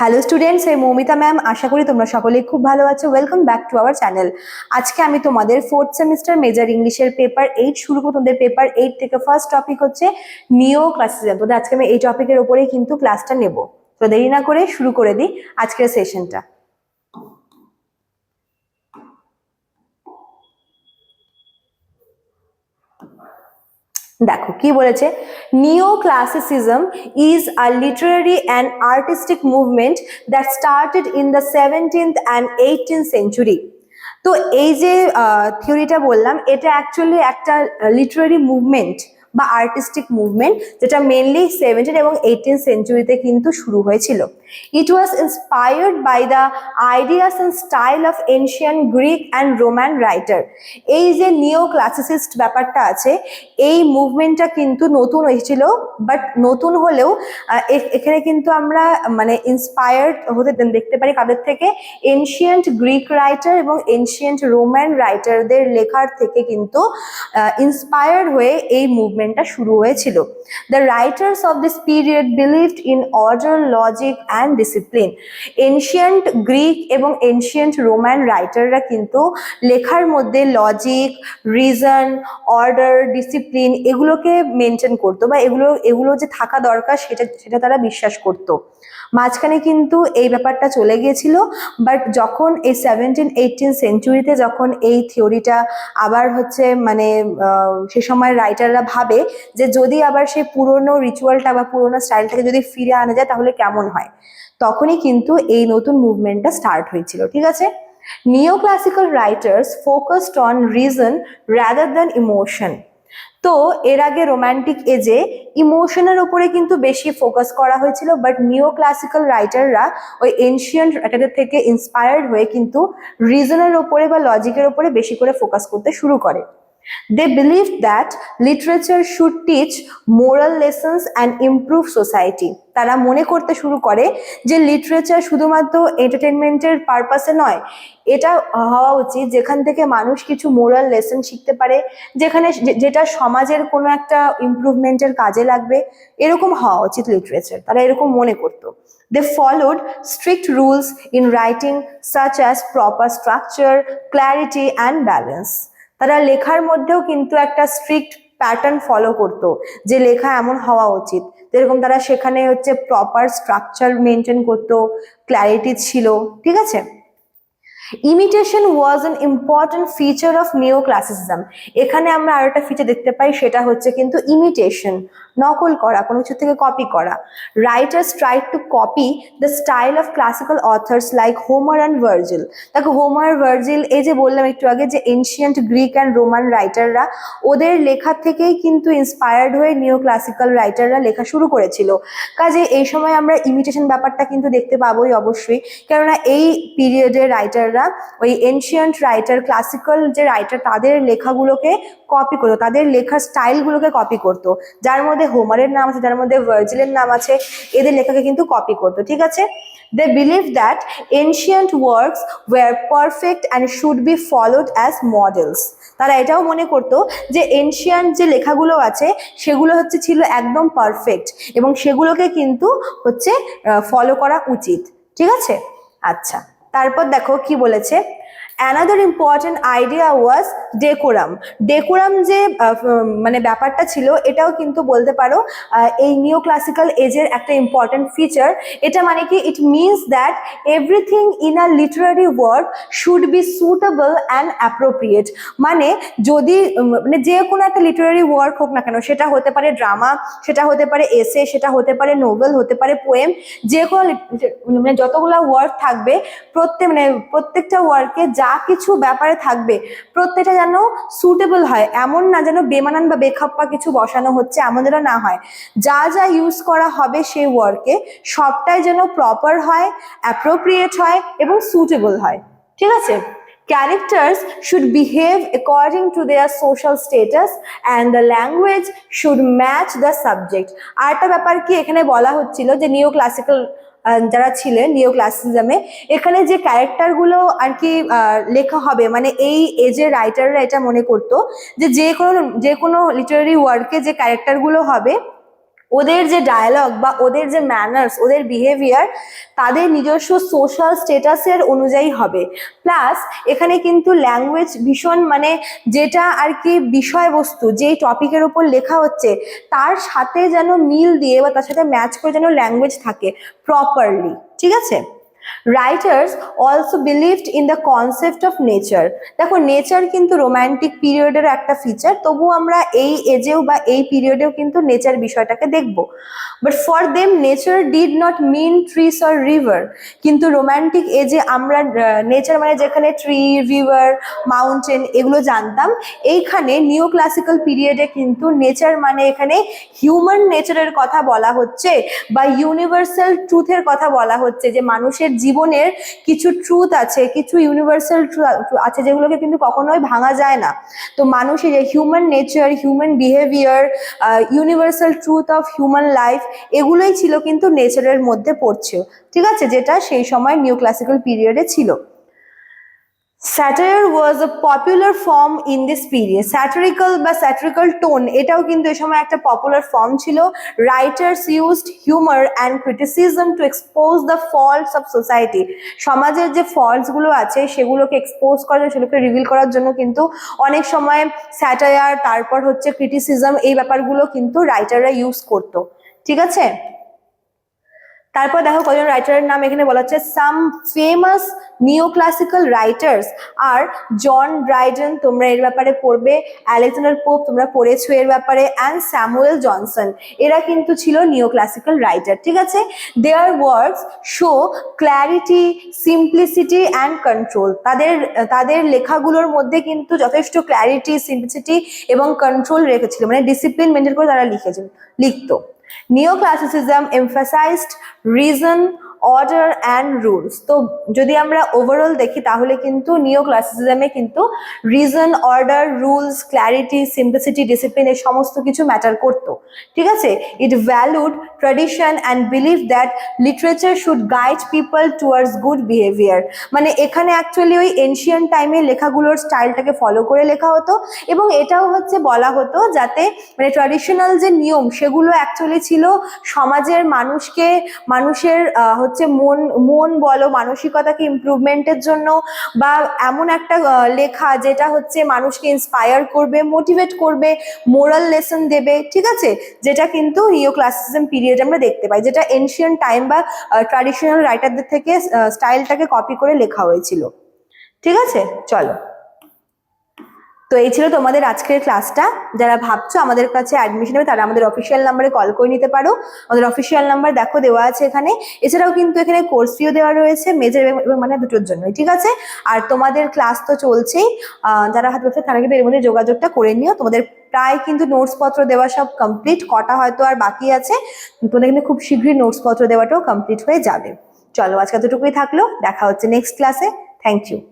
Hello students, এই Moumita ma'am. আশা করি তোমরা সকলেই খুব ভালো আছো। Welcome back to our channel. আজকে আমি তোমাদের ফোর্থ সেমিস্টার মেজর ইংলিশের পেপার 8 শুরু করব। তোমাদের পেপার 8 থেকে ফার্স্ট টপিক হচ্ছে নিও ক্লাসিজম। তো আজকে আমি এই টপিকের উপরেই কিন্তু ক্লাসটা নেব। তো দেরি না করে শুরু করে দিই আজকের সেশনটা। দেখো কি বলেছে, নিও classicism is a Literary and artistic movement that started in the 17th and 18th century। তো এই যে থিওরিটা বললাম, এটা অ্যাকচুয়ালি একটা লিটারারি মুভমেন্ট বা আর্টিস্টিক মুভমেন্ট, যেটা মেনলি 17 এবং 18 সেঞ্চুরিতে কিন্তু শুরু হয়েছিল। It was inspired by the ideas and style of ancient Greek and Roman writer. এই যে নিও ক্লাসিসিস্ট ব্যাপারটা আছে, এই মুভমেন্টটা কিন্তু নতুন হয়েছিল, বাট নতুন হলেও এখানে কিন্তু আমরা মানে ইন্সপায়ার্ড হতে দেখতে পারি কাদের থেকে? এনশিয়েন্ট গ্রিক রাইটার এবং এনশিয়েন্ট রোমান রাইটারদের লেখার থেকে কিন্তু ইন্সপায়ার্ড হয়ে এই মুভমেন্টটা শুরু হয়েছিল। The writers of this period believed in order, logic and discipline. Ancient Greek এবং এনশিয়েন্ট রোমান রাইটাররা কিন্তু লেখার মধ্যে লজিক, রিজন, অর্ডার, ডিসিপ্লিন এগুলোকে মেনটেন করতো, বা এগুলো যে থাকা দরকার সেটা তারা বিশ্বাস করতো। মাঝখানে কিন্তু এই ব্যাপারটা চলে গিয়েছিল, বাট যখন এই 17-18 সেঞ্চুরিতে যখন এই থিওরিটা আবার হচ্ছে মানে সে সময় রাইটাররা ভাবে যে যদি আবার সেই পুরনো রিচুয়ালটা বা পুরনো স্টাইলটাকে যদি ফিরে আনা যায় তাহলে কেমন হয়, তখনই কিন্তু এই নতুন মুভমেন্টটা স্টার্ট হয়েছিল। ঠিক আছে। Neoclassical writers focused on reason rather than emotion. তো এর আগে রোমান্টিক এজে ইমোশনের উপরে কিন্তু বেশি ফোকাস করা হয়েছিল, বাট নিও ক্লাসিক্যাল রাইটাররা ওই এনশিয়েন্ট রাইটারদের থেকে ইন্সপায়ার্ড হয়ে কিন্তু রিজনের ওপরে বা লজিকের ওপরে বেশি করে ফোকাস করতে শুরু করে। They believed that literature should teach moral lessons and improve society. তারা মনে করতে শুরু করে যে লিটারেচার শুধুমাত্র এন্টারটেনমেন্টের পারপাসে নয়, এটা হওয়া উচিত যেখান থেকে মানুষ কিছু মোরাল লেসন শিখতে পারে, যেটা সমাজের কোনো একটা ইমপ্রুভমেন্টের কাজে লাগবে, এরকম হওয়া উচিত লিটারেচার। তারা এরকম মনে করতো। They followed strict rules in writing such as proper structure, clarity and balance. তারা লেখার মধ্যেও কিন্তু একটা স্ট্রিক্ট প্যাটার্ন ফলো করতো, যে লেখা এমন হওয়া উচিত। যেরকম তারা সেখানে হচ্ছে প্রপার স্ট্রাকচার মেনটেন করতো, ক্ল্যারিটি ছিল। ঠিক আছে। Imitation was an important feature of নিও ক্লাসিসিজম। এখানে আমরা আরেকটা ফিচার দেখতে পাই, সেটা হচ্ছে কিন্তু ইমিটেশন, নকল করা, কোনো কিছু থেকে কপি করা। Writers tried to copy the style of classical authors like Homer and Virgil. দেখো হোমার, ভার্জিল, এই যে বললাম একটু আগে যে এনশিয়েন্ট গ্রিক অ্যান্ড রোমান রাইটাররা, ওদের লেখা থেকেই কিন্তু ইন্সপায়ার্ড হয়ে নিও ক্লাসিক্যাল রাইটাররা লেখা শুরু করেছিল। কাজে এই সময় আমরা ইমিটেশন ব্যাপারটা কিন্তু দেখতে পাবোই অবশ্যই, কেননা এই পিরিয়ডের রাইটাররা ওই এনশিয়েন্ট রাইটার, ক্লাসিক্যাল যে রাইটার, তাদের লেখাগুলোকে কপি করতো, তাদের লেখার স্টাইলগুলোকে কপি করতো। যার মধ্যে হোমারের নাম আছে, যার মধ্যে ভার্জিলের নাম আছে, এদের লেখাকে কিন্তু কপি করতো। ঠিক আছে। They believed that ancient works were perfect and should be followed as models. তারা এটাও মনে করতো যে এনশিয়ান্ট যে লেখাগুলো আছে সেগুলো হচ্ছে ছিল একদম পারফেক্ট, এবং সেগুলোকে কিন্তু হচ্ছে ফলো করা উচিত। ঠিক আছে। আচ্ছা, তারপর দেখো কি বলেছে, অ্যানাদার ইম্পর্টেন্ট আইডিয়া ওয়াজ ডেকোরাম। ডেকোরাম যে মানে ব্যাপারটা ছিল, এটাও কিন্তু বলতে পারো এই নিও ক্লাসিক্যাল এজের একটা ইম্পর্টেন্ট ফিচার। এটা মানে কি, it means that everything in a Literary work should be suitable and appropriate. মানে যদি মানে যে কোনো একটা লিটারারি ওয়ার্ক হোক না কেন, সেটা হতে পারে ড্রামা, সেটা হতে পারে এসে, সেটা হতে পারে নোভেল, হতে পারে পোয়েম, যে কোনো মানে যতগুলো ওয়ার্ক থাকবে, প্রত্যেকটা ওয়ার্কে যা কিছু ব্যাপারে থাকবে প্রত্যেকটা যেন সুটেবল হয়, এমন না যেন বেমানান বা বেখাপ্পা কিছু বসানো হচ্ছে, এমন যেন না হয়। যা যা ইউজ করা হবে সেই ওয়ার্কে সবটাই যেন প্রপার হয়, অ্যাপ্রোপ্রিয়েট হয় এবং সুটেবল হয়। ঠিক আছে। Characters should behave according to their social status and the language should match the subject. আরেকটা ব্যাপার কি এখানে বলা হচ্ছিল, যে নিও ক্লাসিক্যাল যারা ছিলেন নিও ক্লাসিজমে, এখানে যে ক্যারেক্টারগুলো আর কি লেখা হবে, মানে এই এজের রাইটাররা এটা মনে করতো যে যে কোনো লিটারারি ওয়ার্কে যে ক্যারেক্টারগুলো হবে ওদের যে ডায়ালগ বা ওদের যে ম্যানার্স, ওদের বিহেভিয়ার তাদের নিজস্ব সোশ্যাল স্টেটাসের অনুযায়ী হবে। প্লাস এখানে কিন্তু ল্যাঙ্গুয়েজ ভীষণ মানে যেটা আর কি বিষয়বস্তু যেই টপিকের উপর লেখা হচ্ছে তার সাথে যেন মিল দিয়ে বা তার সাথে ম্যাচ করে যেন ল্যাঙ্গুয়েজ থাকে প্রপারলি, ঠিক আছে। Writers also believed in the concept of nature. দেখো নেচার কিন্তু রোম্যান্টিক পিরিয়ডের একটা ফিচার, তবু আমরা এই এজেও বা এই পিরিয়ডেও কিন্তু নেচার বিষয়টাকে দেখব। But for them nature did not mean trees or river. কিন্তু রোম্যান্টিক এজে আমরা নেচার মানে যেখানে ট্রি, রিভার, মাউন্টেন এগুলো জানতাম, এইখানে নিও ক্লাসিক্যাল পিরিয়ডে কিন্তু নেচার মানে এখানে হিউম্যান নেচারের কথা বলা হচ্ছে বা ইউনিভার্সাল ট্রুথের কথা বলা হচ্ছে, যে মানুষের জীবনের কিছু ট্রুথ আছে, কিছু ইউনিভার্সাল ট্রুথ আছে যেগুলোকে কিন্তু কখনোই ভাঙা যায় না। তো মানুষের human nature, human behaviour, universal truth of human life এগুলোই ছিল কিন্তু নেচারের মধ্যে পড়ছে, ঠিক আছে, যেটা সেই সময় নিও ক্লাসিক্যাল পিরিয়ডে ছিল। Satire was a popular form in this period. Satirical বা স্যাটারিক্যাল টোন এটাও কিন্তু এই সময় একটা পপুলার ফর্ম ছিল। Writers used humour and criticism to expose the faults of society. সমাজের যে ফল্টসগুলো আছে সেগুলোকে এক্সপোজ করার, সেগুলোকে রিভিল করার জন্য কিন্তু অনেক সময় স্যাটায়ার, তারপর হচ্ছে ক্রিটিসিজম, এই ব্যাপারগুলো কিন্তু রাইটাররা ইউজ করতো, ঠিক আছে। তারপর দেখো কজন রাইটারের নাম এখানে বলা হচ্ছে। Some famous neo classical writers আর জন ড্রাইডেন, তোমরা এর ব্যাপারে পড়বে, আলেকজান্ডার পোপ তোমরা পড়েছো এর ব্যাপারে, অ্যান্ড স্যামুয়েল জনসন, এরা কিন্তু ছিল নিও ক্লাসিক্যাল রাইটার, ঠিক আছে। দেয়ার works show clarity, simplicity and control. তাদের লেখাগুলোর মধ্যে কিন্তু যথেষ্ট ক্ল্যারিটি, সিম্পলিসিটি এবং কন্ট্রোল রেখেছিল, মানে ডিসিপ্লিন মেনটেন করে তারা লিখতো। Neoclassicism emphasized reason, order and rules. তো যদি আমরা ওভারঅল দেখি তাহলে কিন্তু নিও ক্লাসিসিজমে কিন্তু reason, order, rules, clarity, simplicity, discipline এই সমস্ত কিছু ম্যাটার করতো, ঠিক আছে। It valued tradition and believe that literature should guide people towards good behaviour. মানে এখানে অ্যাকচুয়ালি ওই এনশিয়ান্ট টাইমে লেখাগুলোর স্টাইলটাকে ফলো করে লেখা হতো, এবং এটাও হচ্ছে বলা হতো যাতে মানে ট্র্যাডিশনাল যে নিয়ম সেগুলো অ্যাকচুয়ালি ছিল সমাজের মানুষের হচ্ছে মন বলো মানসিকতাকে ইমপ্রুভমেন্টের জন্য, বা এমন একটা লেখা যেটা হচ্ছে মানুষকে ইন্সপায়ার করবে, মোটিভেট করবে, মোরাল লেসন দেবে, ঠিক আছে, যেটা কিন্তু নিও ক্লাসিসিজম পিরিয়ড আমরা দেখতে পাই, যেটা এনশিয়ান্ট টাইম বা ট্র্যাডিশনাল রাইটারদের থেকে স্টাইলটাকে কপি করে লেখা হয়েছিল, ঠিক আছে। চলো, তো এই ছিল তোমাদের আজকের ক্লাসটা। যারা ভাবছো আমাদের কাছে অ্যাডমিশন হবে তারা আমাদের অফিসিয়াল নাম্বারে কল করে নিতে পারো। আমাদের অফিসিয়াল নাম্বার দেখো দেওয়া আছে এখানে। এছাড়াও কিন্তু এখানে কোর্স ফিও দেওয়া রয়েছে মেজর এবং মানে দুটোর জন্যই, ঠিক আছে। আর তোমাদের ক্লাস তো চলছেই, যারা হাতে ব্যবসা তারা কিন্তু এর মধ্যে যোগাযোগটা করে নিও। তোমাদের প্রায় কিন্তু নোটস পত্র দেওয়া সব কমপ্লিট, কটা হয়তো আর বাকি আছে, তোমাদের কিন্তু খুব শীঘ্রই নোটস পত্র দেওয়াটাও কমপ্লিট হয়ে যাবে। চলো আজকে এতটুকুই থাকলো, দেখা হচ্ছে নেক্সট ক্লাসে। Thank you.